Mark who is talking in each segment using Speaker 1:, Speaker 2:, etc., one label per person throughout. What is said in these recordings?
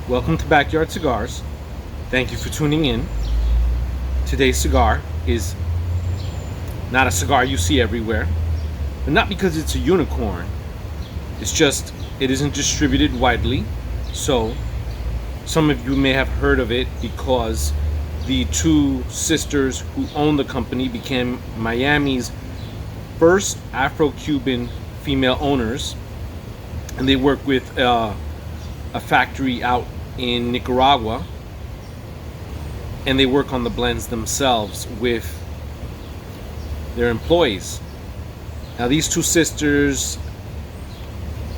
Speaker 1: Welcome to Backyard Cigars. Thank you for tuning in. Today's cigar is not a cigar you see everywhere, but not because it's a unicorn. It's just it isn't distributed widely. So some of you may have heard of it because the two sisters who own the company became Miami's first Afro-Cuban female owners, and they work with a factory out in Nicaragua, and they work on the blends themselves with their employees. Now, these two sisters,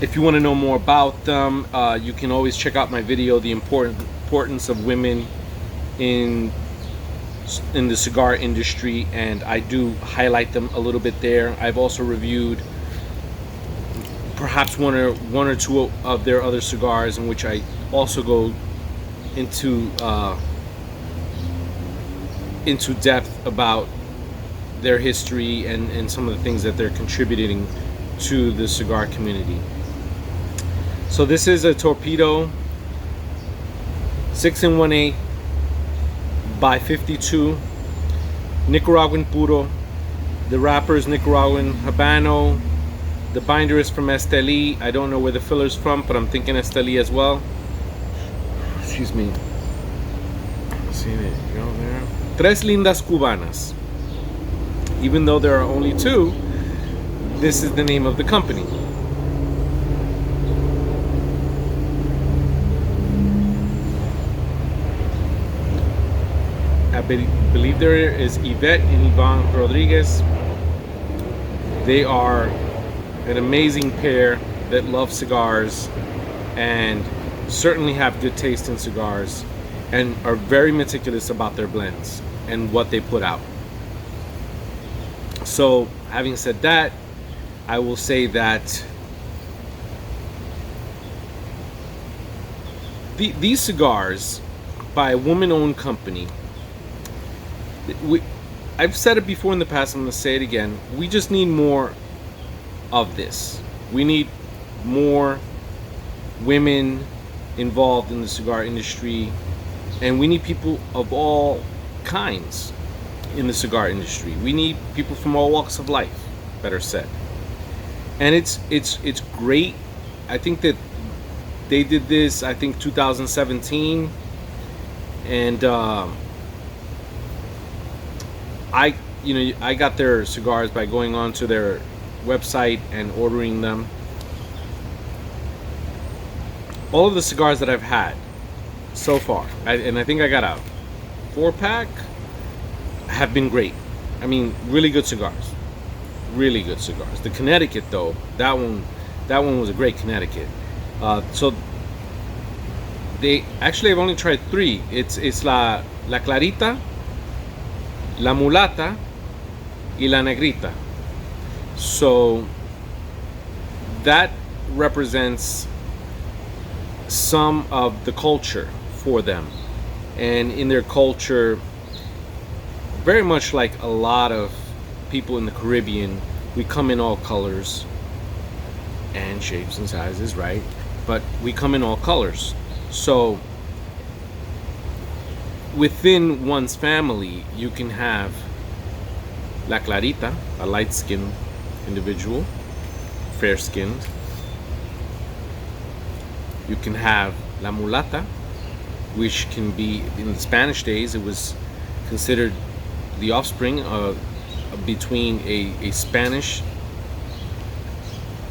Speaker 1: if you want to know more about them, you can always check out my video, The Importance of Women in the Cigar Industry, and I do highlight them a little bit there. I've also reviewed perhaps one or two of their other cigars, in which I also go into depth about their history and some of the things that they're contributing to the cigar community. So this is a Torpedo 6 1/8 by 52 Nicaraguan Puro. The wrapper is Nicaraguan Habano. The binder is from Esteli. I don't know where the filler's from, but I'm thinking Esteli as well. Excuse me. See it, go there. Tres lindas Cubanas. Even though there are only two, this is the name of the company. I believe there is Yvette and Yvonne Rodriguez. They are an amazing pair that love cigars and certainly have good taste in cigars and are very meticulous about their blends and what they put out. So, having said that, I will say that these cigars by a woman-owned company, I've said it before in the past, I'm going to say it again, we just need more of this. We need more women involved in the cigar industry, and we need people of all kinds in the cigar industry. We need people from all walks of life, better said. And it's great. I think that they did this, I think 2017, and I got their cigars by going on to their website and ordering them. All of the cigars that I've had so far, and I think I got a 4-pack, have been great. I mean, really good cigars. Really good cigars. The Connecticut, though, that one was a great Connecticut. So they actually, I've only tried 3. It's la Clarita, la Mulatta, y la Negrita. So that represents some of the culture for them, and in their culture, very much like a lot of people in the Caribbean, we come in all colors and shapes and sizes, right? But we come in all colors. So within one's family, you can have la Clarita, a light-skinned individual, fair-skinned. You can have la Mulatta, which can be, in the Spanish days, it was considered the offspring of between a Spanish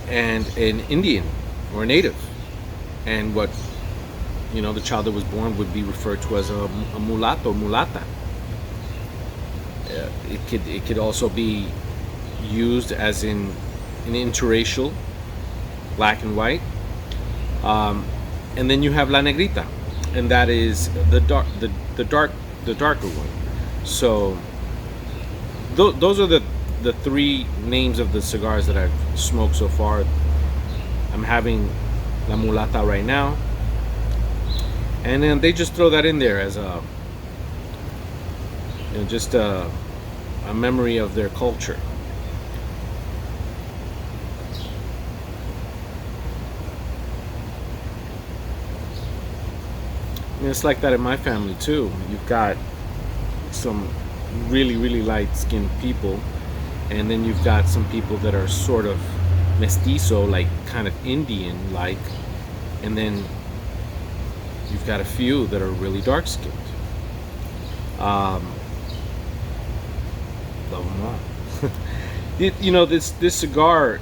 Speaker 1: and an Indian or a native, and what the child that was born would be referred to as a mulatto, mulatta. It could also be used as in an interracial, black and white. And then you have la negrita, and that is the darker one. So those are the 3 names of the cigars that I've smoked so far. I'm having la Mulatta right now, and then they just throw that in there as a just a memory of their culture. And it's like that in my family too. You've got some really, really light skinned people, and then you've got some people that are sort of mestizo, like kind of Indian like, and then you've got a few that are really dark skinned. Love them all. This cigar.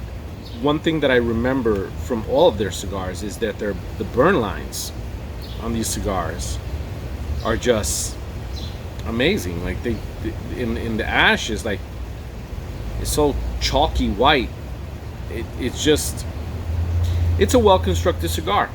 Speaker 1: One thing that I remember from all of their cigars is that the burn lines on these cigars are just amazing. Like they in the ashes, like it's so chalky white. It's a well constructed cigar.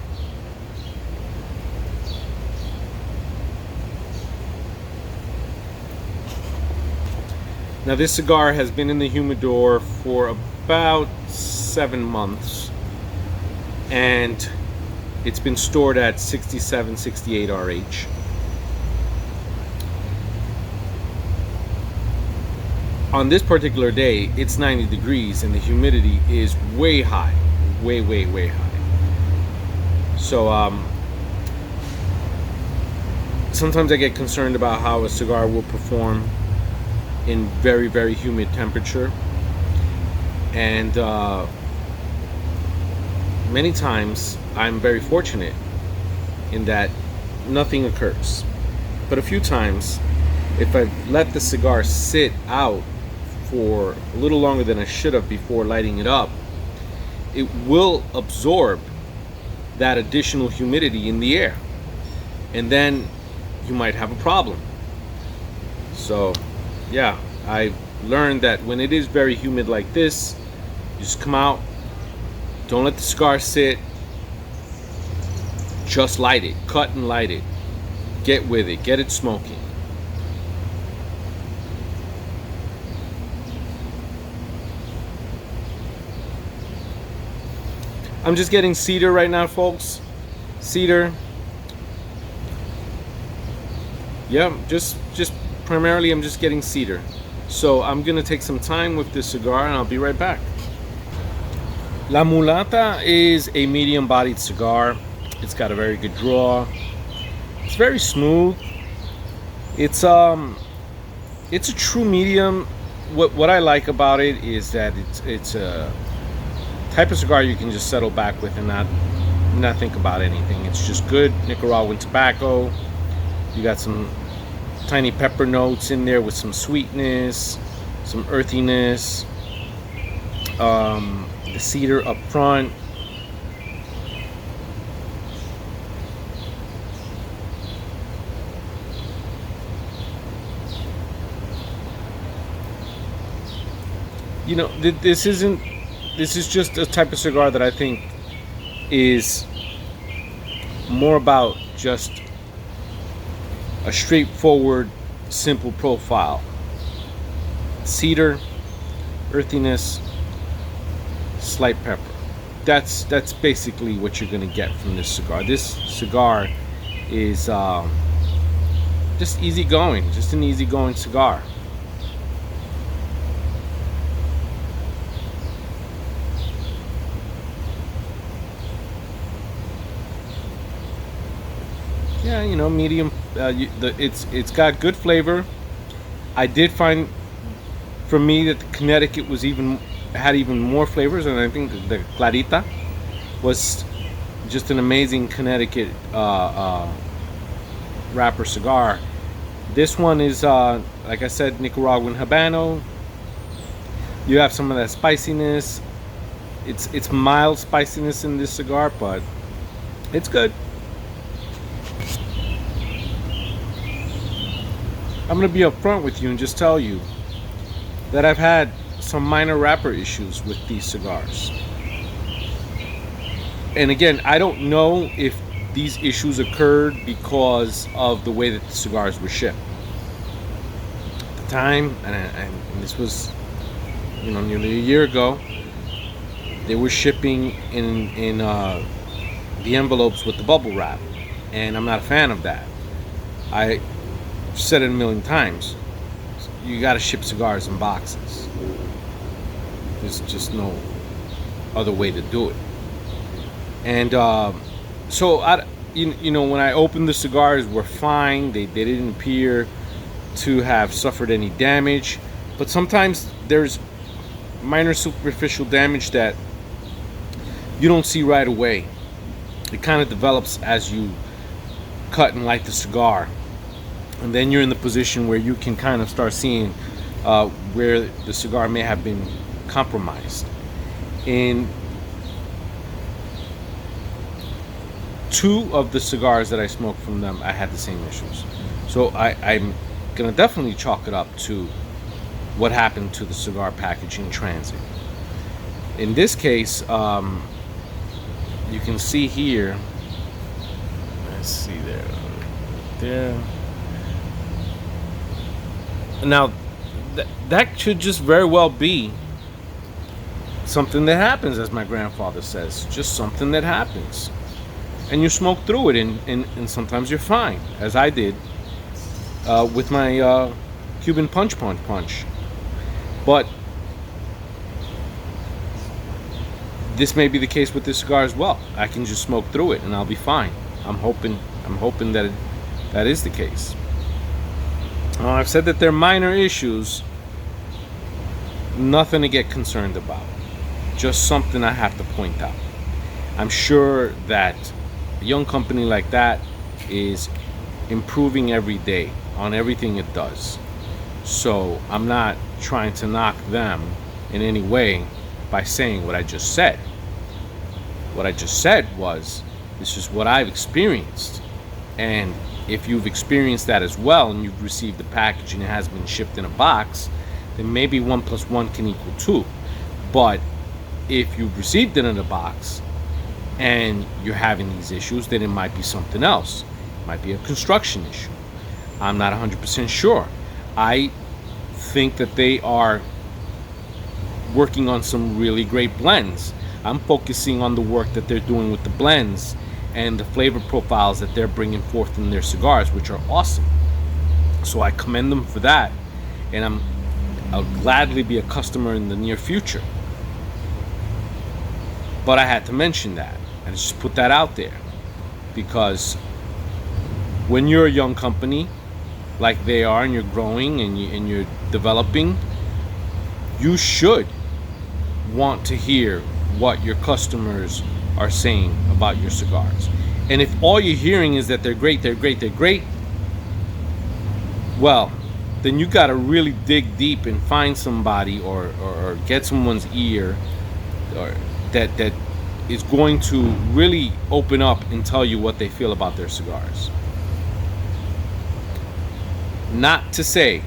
Speaker 1: Now this cigar has been in the humidor for about 7 months, and it's been stored at 67, 68 RH. On this particular day, it's 90 degrees and the humidity is way high, way, way, way high. So sometimes I get concerned about how a cigar will perform in very, very humid temperature. And many times I'm very fortunate in that nothing occurs. But a few times, if I let the cigar sit out for a little longer than I should have before lighting it up, it will absorb that additional humidity in the air. And then you might have a problem. So, yeah, I've learned that when it is very humid like this, you just come out, don't let the cigar sit, just light it, cut and light it, get with it, get it smoking. I'm just getting cedar right now, folks. Cedar. Yeah, just primarily I'm just getting cedar. So I'm gonna take some time with this cigar and I'll be right back. La Mulatta is a medium-bodied cigar. It's got a very good draw. It's very smooth. It's a true medium. What I like about it is that it's a type of cigar you can just settle back with and not think about anything. It's just good Nicaraguan tobacco. You got some tiny pepper notes in there with some sweetness, some earthiness, the cedar up front. You know, this is just a type of cigar that I think is more about just a straightforward, simple profile. Cedar, earthiness, slight pepper. That's basically what you're gonna get from this cigar. This cigar is just easygoing, just an easygoing cigar. Yeah, you know, medium. It's got good flavor. I did find, for me, that the Connecticut had even more flavors, and I think the Clarita was just an amazing Connecticut wrapper cigar. This one is, like I said, Nicaraguan Habano. You have some of that spiciness. It's mild spiciness in this cigar, but it's good. I'm going to be upfront with you and just tell you that I've had some minor wrapper issues with these cigars. And again, I don't know if these issues occurred because of the way that the cigars were shipped. At the time, and this was, you know, nearly a year ago, they were shipping in the envelopes with the bubble wrap, and I'm not a fan of that. I said it a million times. You got to ship cigars in boxes. There's just no other way to do it. And so when I opened the cigars were fine. They didn't appear to have suffered any damage, but sometimes there's minor superficial damage that you don't see right away. It kind of develops as you cut and light the cigar, and then you're in the position where you can kind of start seeing where the cigar may have been compromised. In two of the cigars that I smoked from them, I had the same issues. So I'm gonna definitely chalk it up to what happened to the cigar package in transit. In this case, you can see here. Let's see there. Now, that should just very well be something that happens, as my grandfather says. Just something that happens. And you smoke through it, and sometimes you're fine, as I did with my Cuban punch. But this may be the case with this cigar as well. I can just smoke through it and I'll be fine. I'm hoping that that is the case. I've said that they're minor issues, nothing to get concerned about. Just something I have to point out. I'm sure that a young company like that is improving every day on everything it does. So I'm not trying to knock them in any way by saying what I just said. What I just said was, this is what I've experienced. And if you've experienced that as well, and you've received the package and it has been shipped in a box, then maybe 1 + 1 can equal 2. But if you've received it in a box and you're having these issues, then it might be something else. It might be a construction issue. I'm not 100% sure. I think that they are working on some really great blends. I'm focusing on the work that they're doing with the blends and the flavor profiles that they're bringing forth in their cigars, which are awesome. So I commend them for that, and I'll gladly be a customer in the near future. But I had to mention that and just put that out there, because when you're a young company like they are, and you're growing and you're developing, you should want to hear what your customers are saying about your cigars. And if all you're hearing is that they're great, well, then you got to really dig deep and find somebody or get someone's ear or that is going to really open up and tell you what they feel about their cigars. Not to say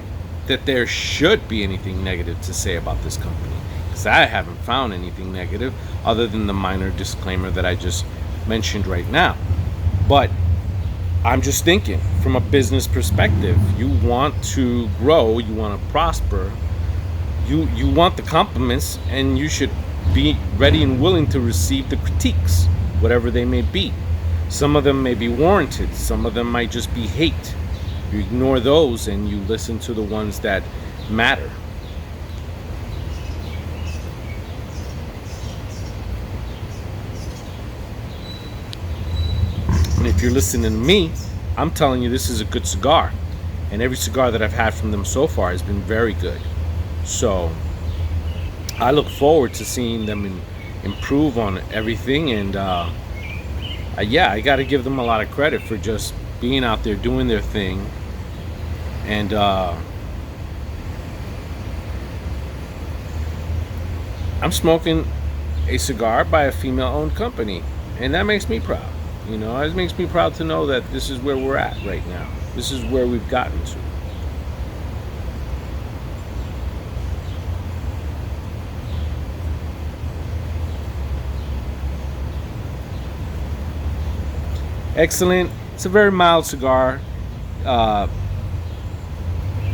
Speaker 1: that there should be anything negative to say about this company, because I haven't found anything negative other than the minor disclaimer that I just mentioned right now. But I'm just thinking from a business perspective. You want to grow, you want to prosper, you want the compliments, and you should be ready and willing to receive the critiques, whatever they may be. Some of them may be warranted, some of them might just be hate. You ignore those and you listen to the ones that matter. And if you're listening to me, I'm telling you this is a good cigar. And every cigar that I've had from them so far has been very good. So I look forward to seeing them improve on everything. And yeah, I got to give them a lot of credit for just being out there doing their thing. And I'm smoking a cigar by a female-owned company, and that makes me proud. You know, it makes me proud to know that this is where we're at right now. This is where we've gotten to. Excellent. It's a very mild cigar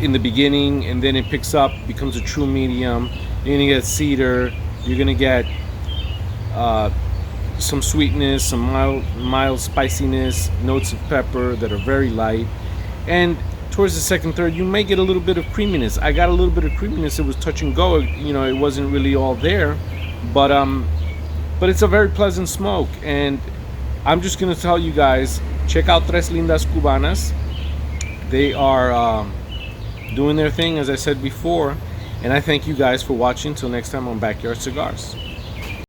Speaker 1: in the beginning, and then it picks up, becomes a true medium. You're gonna get cedar. You're gonna get some sweetness, some mild spiciness, notes of pepper that are very light, and towards the second third you may get a little bit of creaminess. I got a little bit of creaminess. It was touch and go. You know, it wasn't really all there, but it's a very pleasant smoke, and I'm just gonna tell you guys, check out Tres Lindas Cubanas. They are doing their thing, as I said before, and I thank you guys for watching. Till next time on Backyard Cigars.